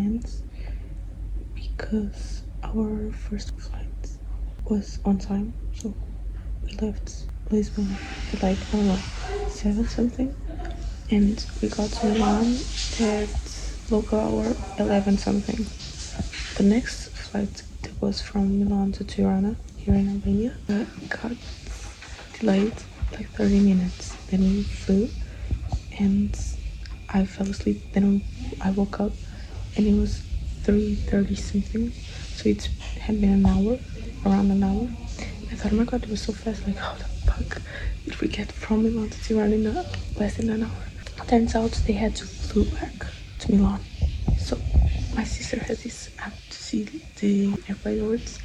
plans because our first flight was on time, so we left Lisbon at like, I don't know, 7 something, and we got to Milan at local hour 11 something. The next flight that was from Milan to Tirana here in Albania got delayed like 30 minutes. Then we flew and I fell asleep. Then I woke up and it was 3:30 something, so it had been around an hour. I thought, oh my god, it was so fast, like how the fuck did we get from Milan to Tirana in less than an hour? Turns out they had to flew back to Milan. So my sister has this app to see the airports,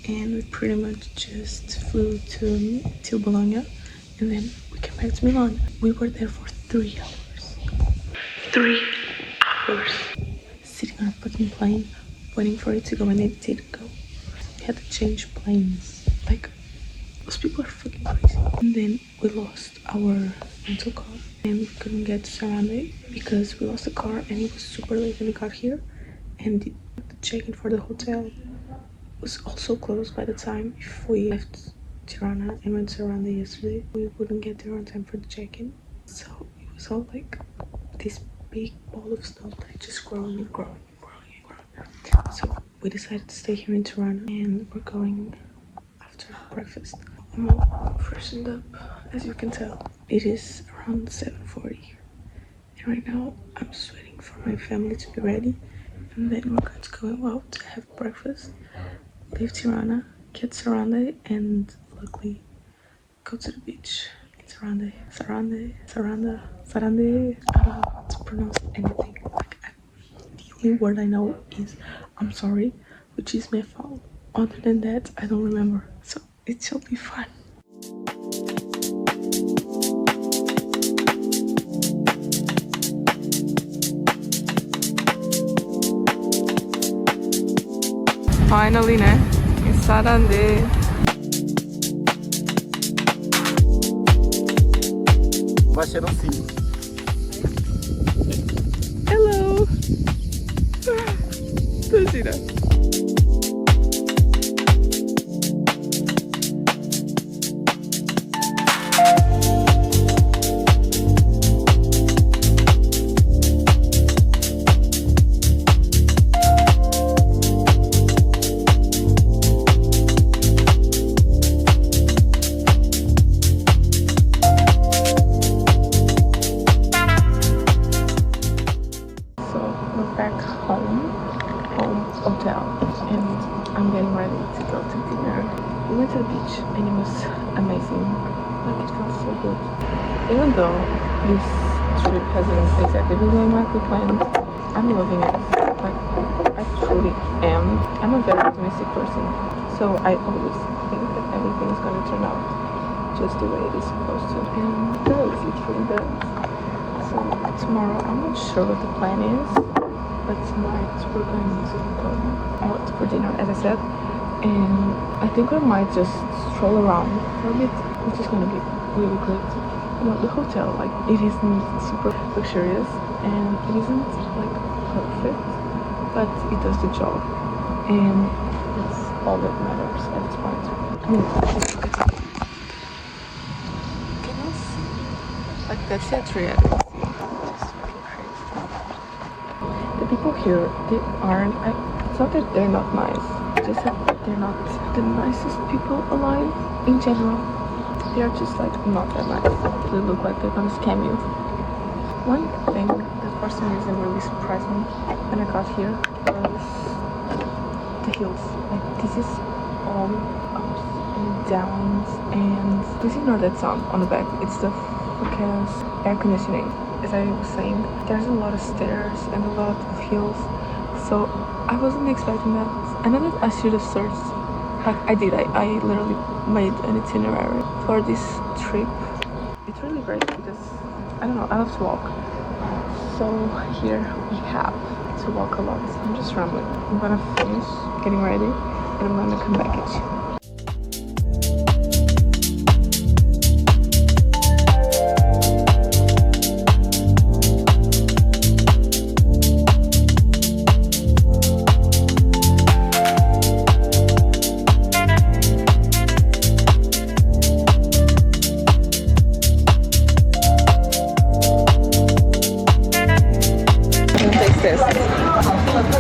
and we pretty much just flew to Bologna, and then we came back to Milan. We were there for 3 hours. 3 hours. Sitting on a fucking plane, waiting for it to go, and it didn't go. We had to change planes. Like, those people are fucking crazy. And then we lost our rental car, and we couldn't get to Sarande because we lost the car, and it was super late when we got here. And the check-in for the hotel was also closed by the time. If we left Tirana and went to Sarande yesterday, we wouldn't get there on time for the check-in. So it was all like this big ball of snow, like just growing and growing and growing and growing. So we decided to stay here in Tirana, and we're going after breakfast. I'm all freshened up, as you can tell. It is around 7:40, and right now I'm just waiting for my family to be ready, and then we're going to go out to have breakfast, leave Tirana, get Sarande, and luckily go to the beach in Sarande. Saranda. I don't know how to pronounce anything. The only word I know is I'm sorry, which is my fault. Other than that, I don't remember. So it shall be fun. Finally, in Sarande. Hello. Imagina. Back home hotel, and I'm getting ready to go to dinner. We went to the beach and it was amazing. Like, it felt so good. Even though this trip hasn't exactly been going like we planned, I'm loving it. Like, I truly am. I'm a very optimistic person, so I always think that everything is gonna turn out just the way it is supposed to, and it does. It really does. So tomorrow, I'm not sure what the plan is, but tonight we're going to go out for dinner, as I said, and I think we might just stroll around for a bit, which is going to be really good. You know, the hotel, like, it isn't super luxurious and it isn't like perfect, but it does the job, and that's all that matters at this point. I mean, just look at it. Can you see? Like, that's the tree. People here, they aren't, it's not that they're not nice, it's just that they're not the nicest people alive in general. They are just like not that nice. They look like they're gonna scam you. One thing that for some reason really surprised me when I got here was the hills. Like, this is all ups and downs, and please ignore that sound on the back. It's the fucking air conditioning. As I was saying, there's a lot of stairs and a lot of hills, so I wasn't expecting that. I know that I should have searched, like I did. I literally made an itinerary for this trip. It's really great because, I don't know, I love to walk. So here we have to walk a lot. I'm just rambling. I'm gonna finish getting ready and I'm gonna come back at you.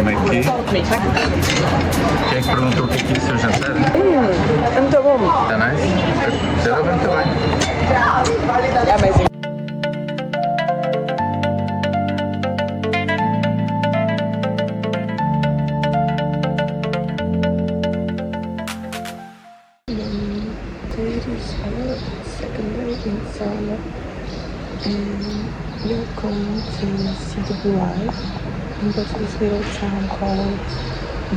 aqui. Quem é que perguntou o que é que é o seu jantar? É muito bom. Está nice? Você deu muito bem. É amazing. This is our second day in Sala, and we're going to see the Blue Eye and go to this little town called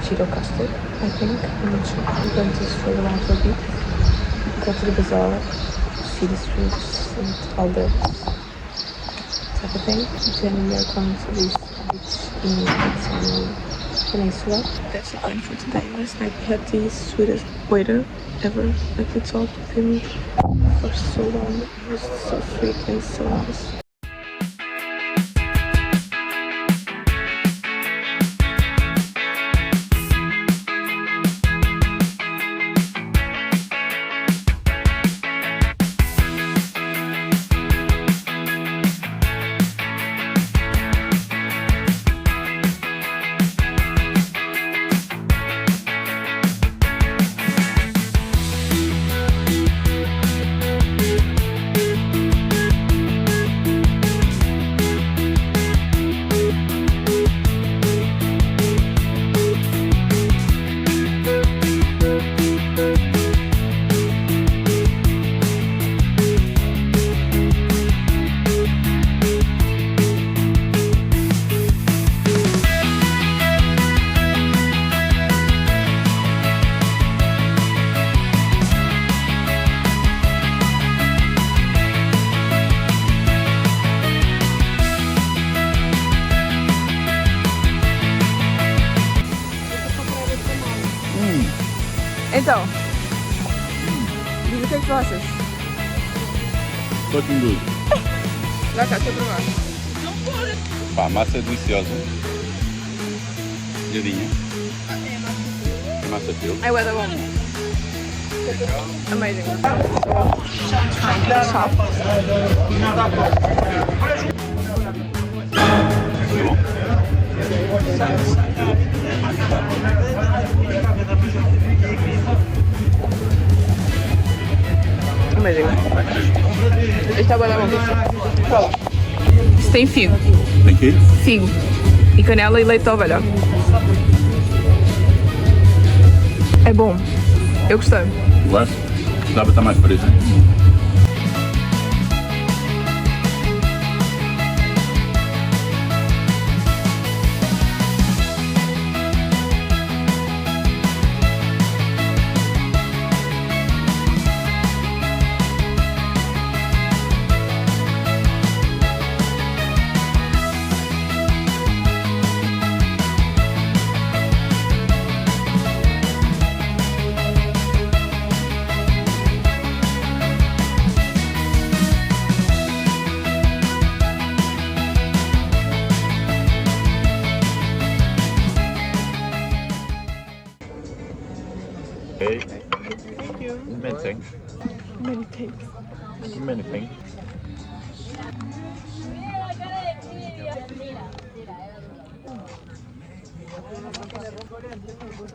Castro, I think. I'm not sure. We're going to stroll around for a bit, go to the bazaar, see the streets and all that type of thing. Then we are going to this beach in the peninsula. That's the plan for today. Last night we had the sweetest waiter ever. Like we talked with him for so long. He was so sweet and so nice. Então, diz o que é que tu achas? Fucking good. Dá cá, deixa eu provar. Pá, a massa é deliciosa. Molhadinha. É massa teu. É bué da bom. Amazing. Trying to shop. Amazing. Está bué da bom. Prova. Isso tem figo. Tem quê? Figo. E canela e leite de ovelha. É bom. Eu gostei. Gosto? Dá para estar mais fresco. Okay. Thank you. Many things. Many thanks. Many things.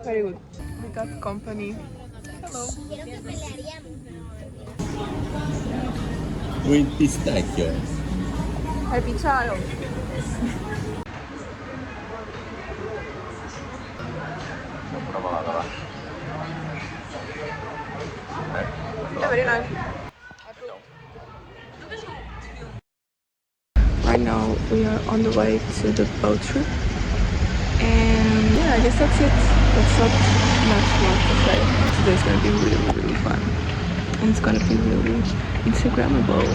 Very good. We got company. Hello. With pistachios. Happy child. Prova lá, vai lá. Yeah, very nice. Right now we are on the way to the boat trip, and yeah, I guess that's it. That's not much more to say. Today's gonna be really, really fun, and it's gonna be really Instagrammable.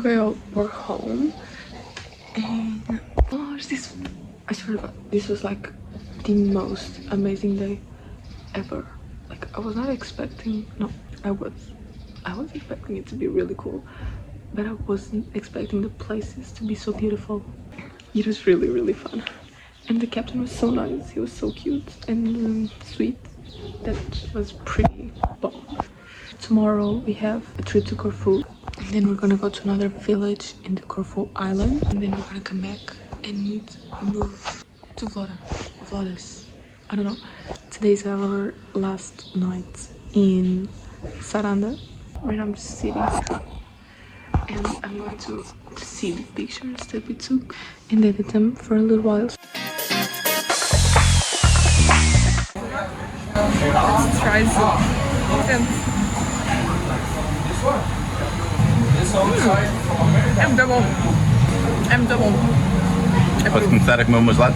Okay, we're home, and oh, this, I swear to God, this was like the most amazing day ever. Like, I was not expecting, no, I was expecting it to be really cool, but I wasn't expecting the places to be so beautiful. It was really fun, and the captain was so nice. He was so cute and sweet. That was pretty bomb. Tomorrow we have a trip to Corfu, and then we're gonna go to another village in the Corfu island, and then we're gonna come back and move to Vlodas. I don't know. Today's our last night in Saranda. Right now I'm just sitting, and I'm going to see the pictures that we took and edit them for a little while. Let's try some. É muito bom. É muito bom. Posso começar a comer o meu gelado?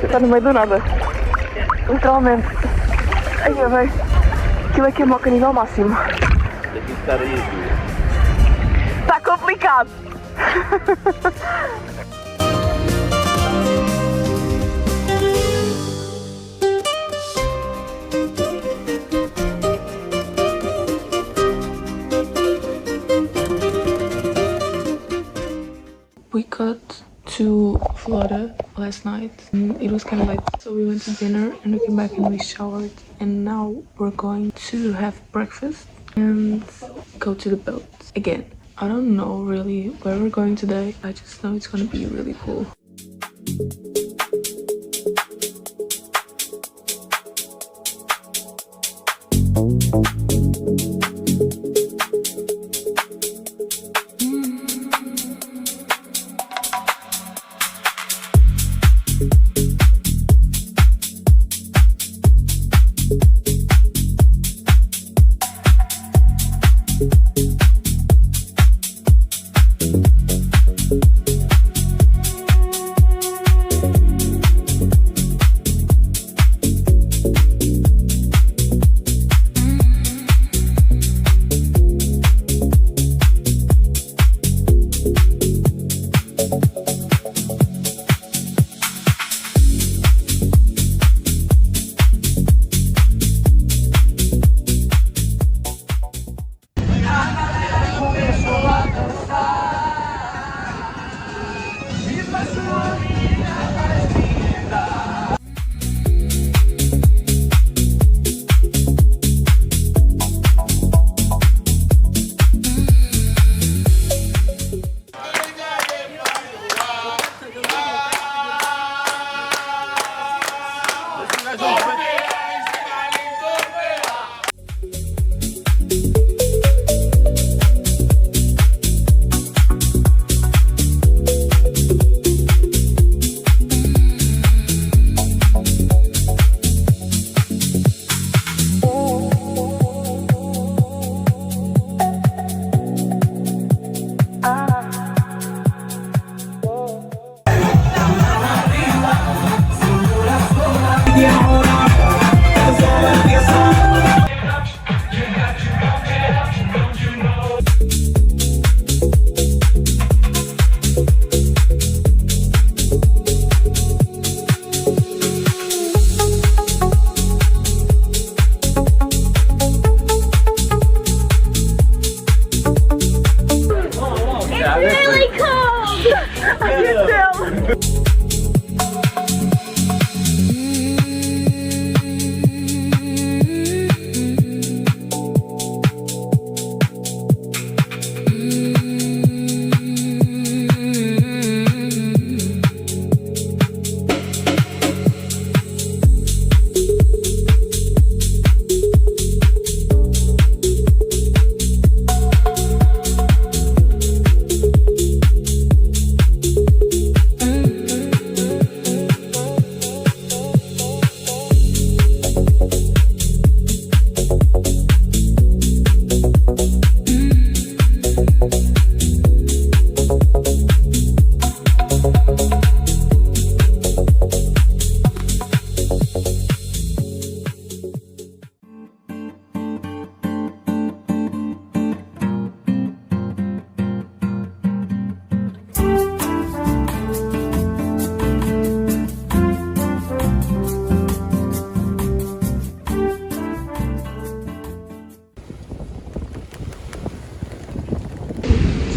Está no meio do nada. Literalmente. Ai, velho. Aquilo aqui é o meu canino ao máximo. Está complicado. We got to Florida last night. It was kind of late, so we went to dinner and we came back and we showered, and now we're going to have breakfast and go to the boat again. I don't know really where we're going today. I just know it's gonna be really cool.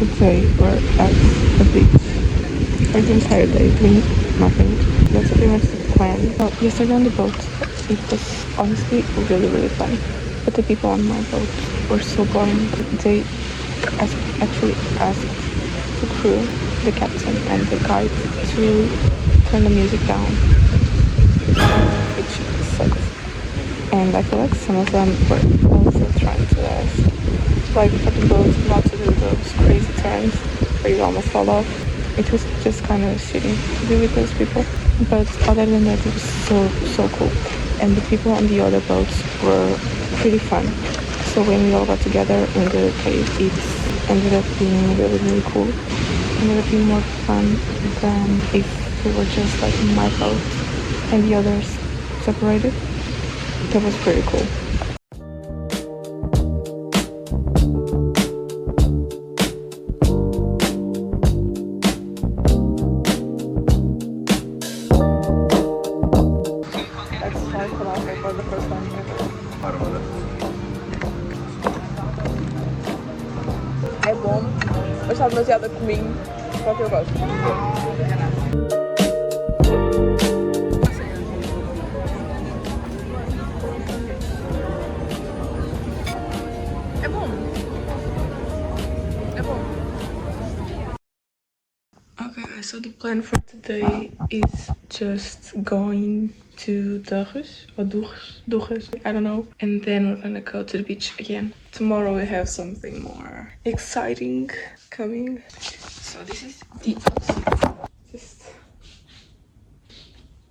Today we're at the beach for the entire day doing nothing. That's pretty much the plan. Well, yesterday on the boat, it was honestly really fun. But the people on my boat were so boring. They actually asked the crew, the captain and the guide to turn the music down, which sucks. And I feel like some of them were also trying to ask, like for the boat not to do those crazy turns where you almost fall off. It was just kind of shitty to be with those people. But other than that, it was so cool. And the people on the other boats were pretty fun. So when we all got together in the cave, it ended up being really cool. It ended up being more fun than if we were just like in my boat and the others separated. That was pretty cool. For the first time ever. É bom, mas está demasiado a cominho para o que eu gosto. É bom. É bom. Okay guys, so the plan for today is just going to Durres, or Durres, I don't know. And then we're gonna go to the beach again. Tomorrow we have something more exciting coming. So this is the outfit. Just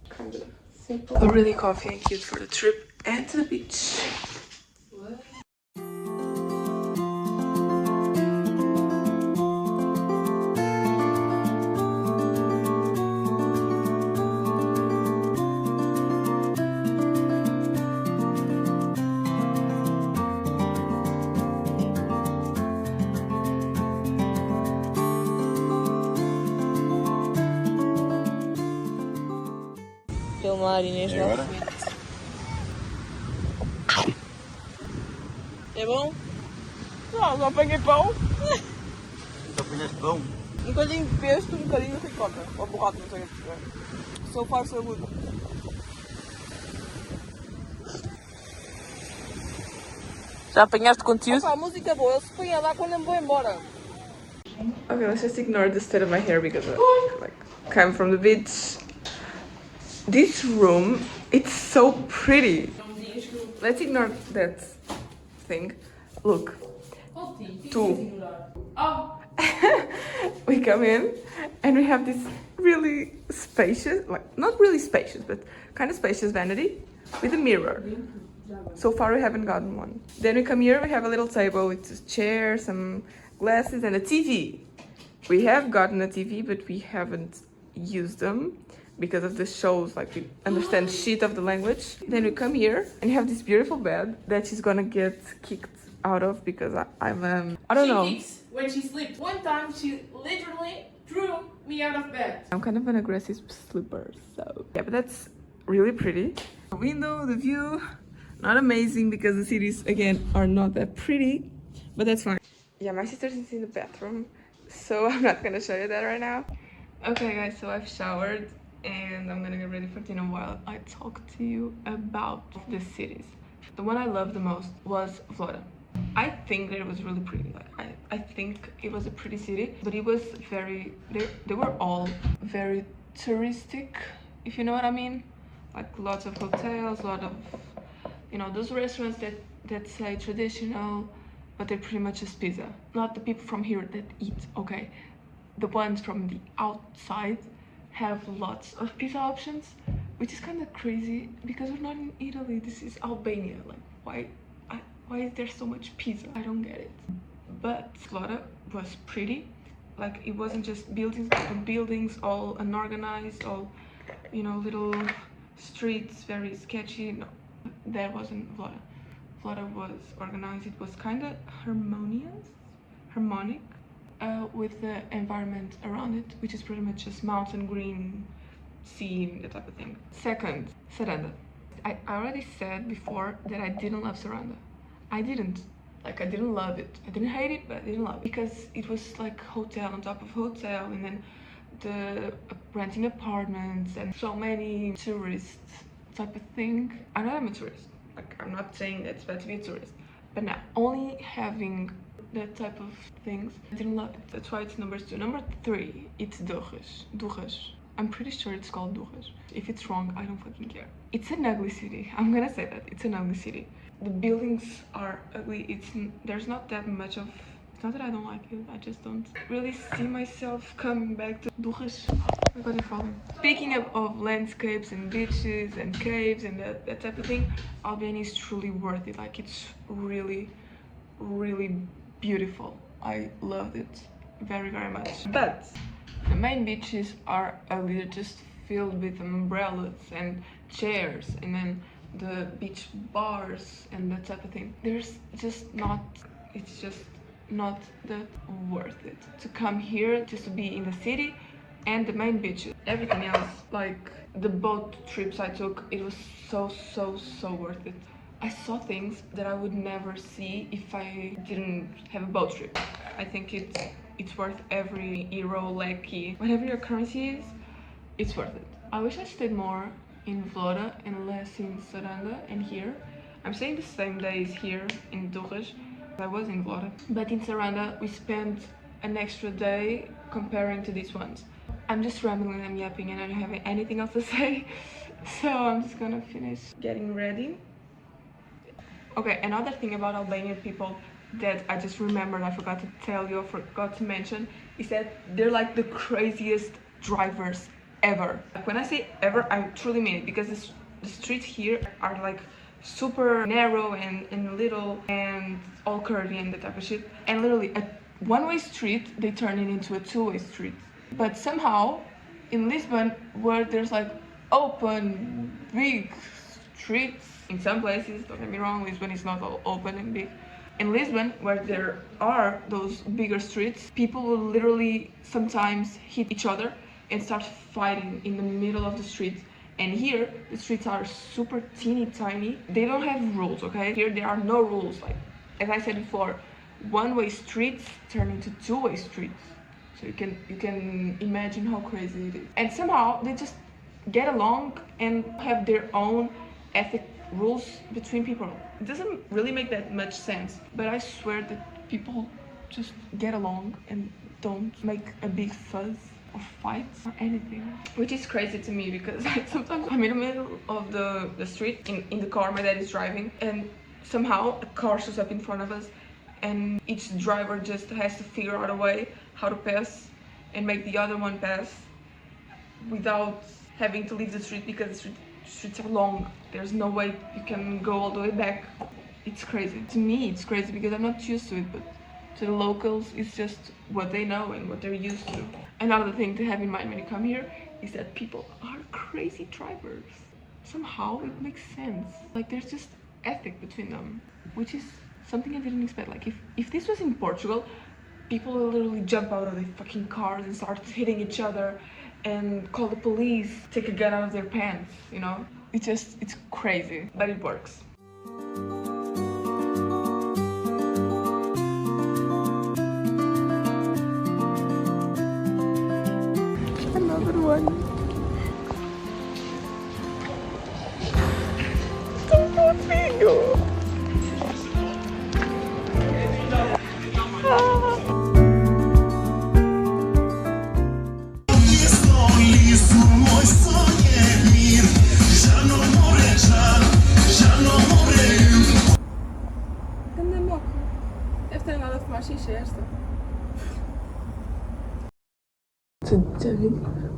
kind of simple. But really comfy and cute for the trip and to the beach. What? Filmar Inês no alfinete. É bom? Não apanhei pão. Só apanhaste pão? Um bocadinho de pesto, um bocadinho de ricota. Ou borrata, não sei o que é. So far so good. Já apanhaste conteúdo? A música boa, eu se põe a dar quando eu me vou embora. Okay, let's just ignore the state of my hair because I like came from the beach. This room, it's so pretty. Let's ignore that thing. Look. Two. We come in and we have this really spacious, like not really spacious, but kind of spacious vanity with a mirror. So far we haven't gotten one. Then we come here, we have a little table with a chair, some glasses and a TV. We have gotten a TV, but we haven't used them because of the shows, like we understand shit of the language. Then we come here and you have this beautiful bed that she's gonna get kicked out of because I don't know. She kicks when she sleeps. One time she literally threw me out of bed. I'm kind of an aggressive sleeper, so yeah, but that's really pretty. The window, the view, not amazing because the cities again are not that pretty, but that's fine. Yeah, my sister's in the bathroom, so I'm not gonna show you that right now. Okay guys, so I've showered and I'm gonna get ready for dinner while I talk to you about the cities. The one I loved the most was Florida. I think that it was really pretty. Like, I think it was a pretty city, but it was very, they were all very touristic, if you know what I mean. Like lots of hotels, a lot of, you know, those restaurants that say traditional, but they're pretty much just pizza. Not the people from here that eat, okay? The ones from the outside have lots of pizza options, which is kind of crazy because we're not in Italy. This is Albania. Like, why is there so much pizza? I don't get it. But Florida was pretty. Like, it wasn't just buildings all unorganized, all, you know, little streets, very sketchy. No, that wasn't Florida. Florida was organized. It was kind of harmonic, with the environment around it, which is pretty much just mountain, green, sea, that type of thing. Second, Saranda. I already said before that I didn't love Saranda. I didn't. Like, I didn't love it. I didn't hate it, but I didn't love it. Because it was like hotel on top of hotel, and then the renting apartments, and so many tourists type of thing. I know I'm a tourist. Like, I'm not saying that it's bad to be a tourist. But now, only having that type of things, I didn't love it. That's why it's number 2. Number 3, it's Durres. I'm pretty sure it's called Durres. If it's wrong, I don't fucking care. It's an ugly city. I'm gonna say that. It's an ugly city. The buildings are ugly. There's not that much of... It's not that I don't like it. I just don't really see myself coming back to Durres. Oh my god, you're falling. Speaking of landscapes and beaches and caves and that type of thing, Albania is truly worth it. Like, it's really beautiful. I loved it very much. But the main beaches are ugly. They're just filled with umbrellas and chairs, and then the beach bars and that type of thing. There's just not... It's just not that worth it to come here just to be in the city and the main beaches. Everything else, like the boat trips I took, it was so worth it. I saw things that I would never see if I didn't have a boat trip. I think it's worth every euro, leki, whatever your currency is, it's worth it. I wish I stayed more in Florida and less in Saranda and here. I'm staying the same days here in Durres. I was in Florida, but in Saranda we spent an extra day comparing to these ones. I'm just rambling and yapping and I don't have anything else to say, so I'm just gonna finish getting ready. Okay, another thing about Albanian people that I just remembered, I forgot to tell you, forgot to mention, is that they're like the craziest drivers ever. Like, when I say ever, I truly mean it, because the streets here are like super narrow and little and all curvy and that type of shit. And literally a one-way street, they turn it into a two-way street. But somehow in Lisbon, where there's like open, big streets, in some places, don't get me wrong, Lisbon is not all open and big. In Lisbon, where there are those bigger streets, people will literally sometimes hit each other and start fighting in the middle of the street. And here, the streets are super teeny tiny. They don't have rules, okay? Here there are no rules. Like, as I said before, one-way streets turn into two-way streets. So you can imagine how crazy it is. And somehow they just get along and have their own ethic rules between people. It doesn't really make that much sense, but I swear that people just get along and don't make a big fuss or fights or anything, which is crazy to me, because sometimes I'm in the middle of the street in the car my dad is driving, and somehow a car shows up in front of us, and each driver just has to figure out a way how to pass and make the other one pass without having to leave the street, because the streets are long. There's no way you can go all the way back. It's crazy. To me, it's crazy because I'm not used to it, but to the locals, it's just what they know and what they're used to. Another thing to have in mind when you come here is that people are crazy drivers. Somehow it makes sense. Like, there's just ethic between them, which is something I didn't expect. Like, if this was in Portugal, people will literally jump out of their fucking cars and start hitting each other and call the police, take a gun out of their pants, you know? It's crazy, but it works. everyone. Ganda moco. Deve ter nada a fumar xixi esta. Today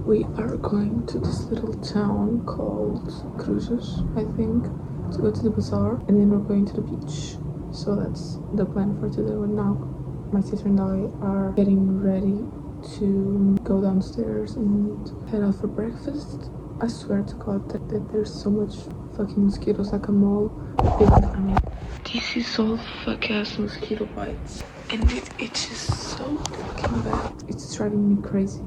we are going to this little town called Cruzes, I think, to go to the bazaar, and then we're going to the beach. So that's the plan for today. Right now, my sister and I are getting ready to go downstairs and head out for breakfast. I swear to God that there's so much fucking mosquitoes, like a mall. I mean, this is all fuck ass mosquito bites, and it itches so fucking bad. It's driving me crazy.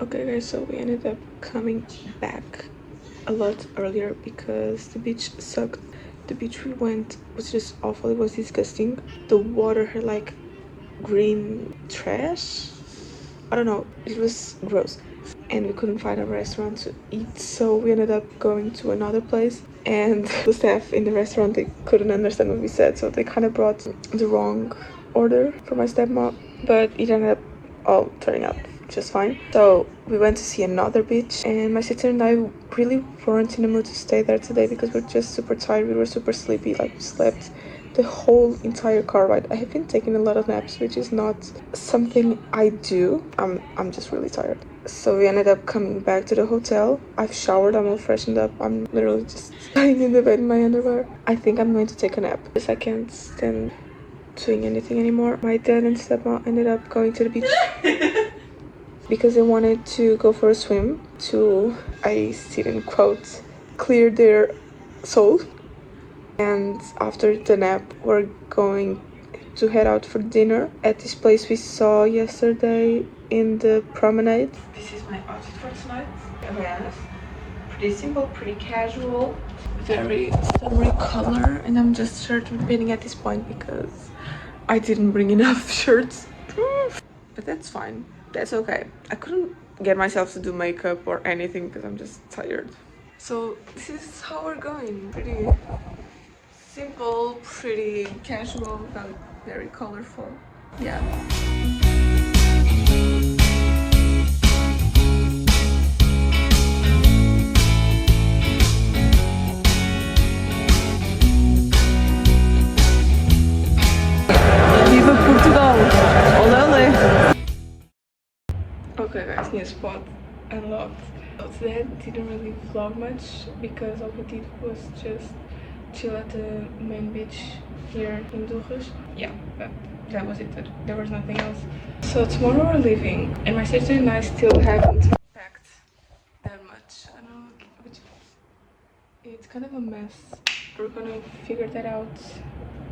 Okay guys, so we ended up coming back a lot earlier because the beach sucked. The beach we went was just awful. It was disgusting. The water had like green trash. I don't know, it was gross. And we couldn't find a restaurant to eat, so we ended up going to another place, and the staff in the restaurant, they couldn't understand what we said, so they kind of brought the wrong order for my stepmom, but it ended up all turning out just fine. So we went to see another beach, and my sister and I really weren't in the mood to stay there today because we're just super tired. We were super sleepy, like we slept the whole entire car ride. I have been taking a lot of naps, which is not something I do. I'm just really tired. So we ended up coming back to the hotel. I've showered, I'm all freshened up. I'm literally just lying in the bed in my underwear. I think I'm going to take a nap because I can't stand doing anything anymore. My dad and stepmom ended up going to the beach because they wanted to go for a swim to, I still in quote, clear their soul. And after the nap, we're going to head out for dinner at this place we saw yesterday in the promenade. This is my outfit for tonight. Again, pretty simple, pretty casual, very summery color, and I'm just shirt repeating at this point because I didn't bring enough shirts. But that's fine. That's okay. I couldn't get myself to do makeup or anything because I'm just tired. So this is how we're going. Pretty simple, pretty casual, but very colorful. Yeah. Viva Portugal! Olé! Okay guys, new spot unlocked. Today didn't really vlog much because all we did was just chill at the main beach here in Douglas. Yeah, but that was it. There was nothing else. So tomorrow we're leaving, and my sister and I still haven't packed that much. I don't know which. kind of a mess. We're gonna figure that out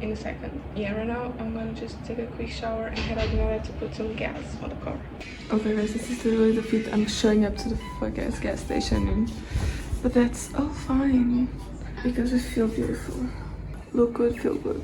in a second. Yeah, right now I'm gonna just take a quick shower and head out now to put some gas on the car. Okay guys, this is literally the fit I'm showing up to the fuck-ass gas station in. But that's all fine because we feel beautiful. Look good, feel good.